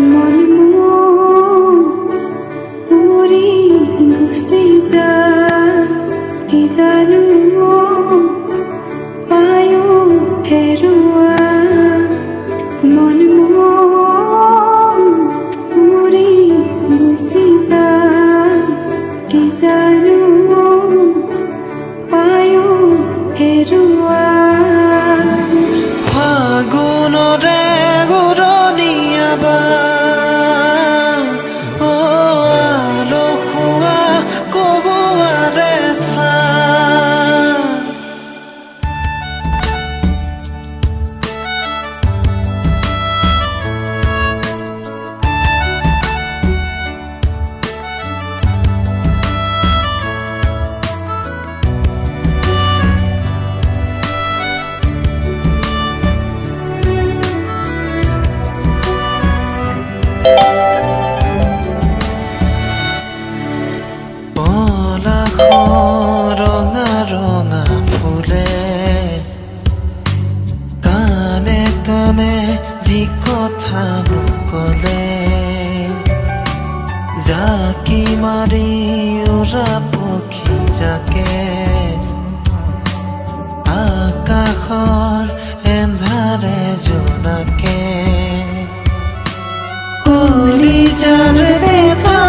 মন উৰি গুচি যায় কি জানো পায়ো হেৰুৱা মন উৰি গুচি যায় কি জানো পায়ো হেৰুৱা ফাগুনৰে ঘূৰণীয়া বাৰ আলসুৱা কগুৱাৰে ছাঁ পলাশৰ ৰঙা ৰঙা ফুলে কানে কানে যি কথা নকলে জাকি মাৰি উৰা পক্ষী জাকে আকাশৰ এন্ধাৰে জোনাকে কলিজাৰ বেটা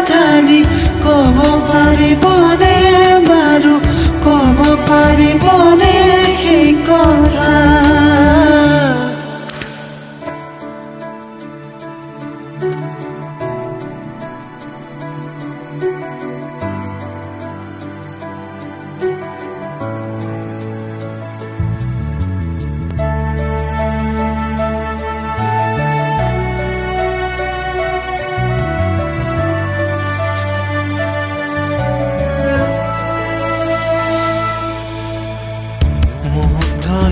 ঢালি ক'ব পাৰিবনে বাৰু ক'ব পাৰিবনে সেই কথা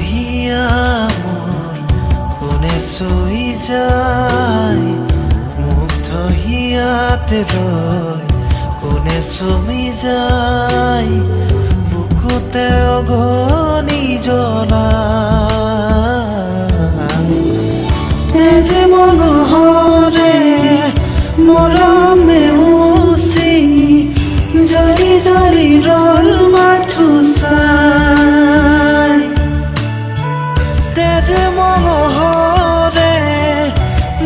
হিয়া মোৰ কোনে চুই যায় মুগ্ধ হিয়াতে ৰৈ কোনে চুমি যায় বুকুতে অঘনি জ্বলা তেজে মনোহৰে মৰম নেউচি জলি জলি ৰল মাথো চাই তেজে মনোহৰে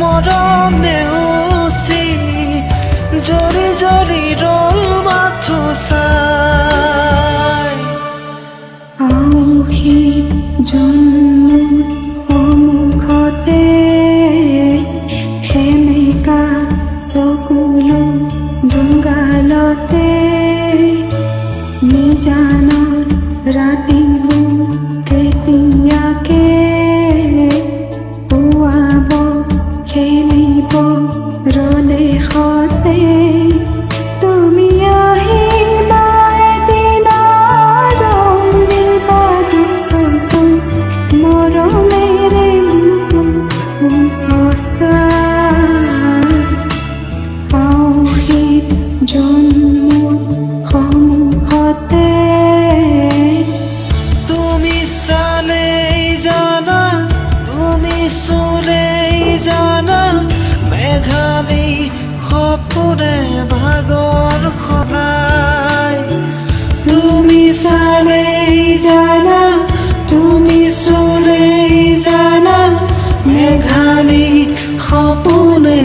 মৰম নেউচি জলি জলি ৰল মাথো চাই আউসী জন্মৰ সন্মুখতে সেমেকা চকুলো জংগালতে নিজানৰ ৰাতিবোৰ কেতিয়াকে পুৱাব খেলিব ৰদেশতে তুমি আহিবা এদিনা ৰঙিল বাদুক চকুৰ মৰমেৰে আউসীত জন্মৰ সন্মুখতে তুমি চালেই জানা তুমি চুলেই জানা মেঘালী সপোনে ভাগৰ সদায় তুমি চালেই জানা তুমি চুলেই জানা মেঘালী সপোনে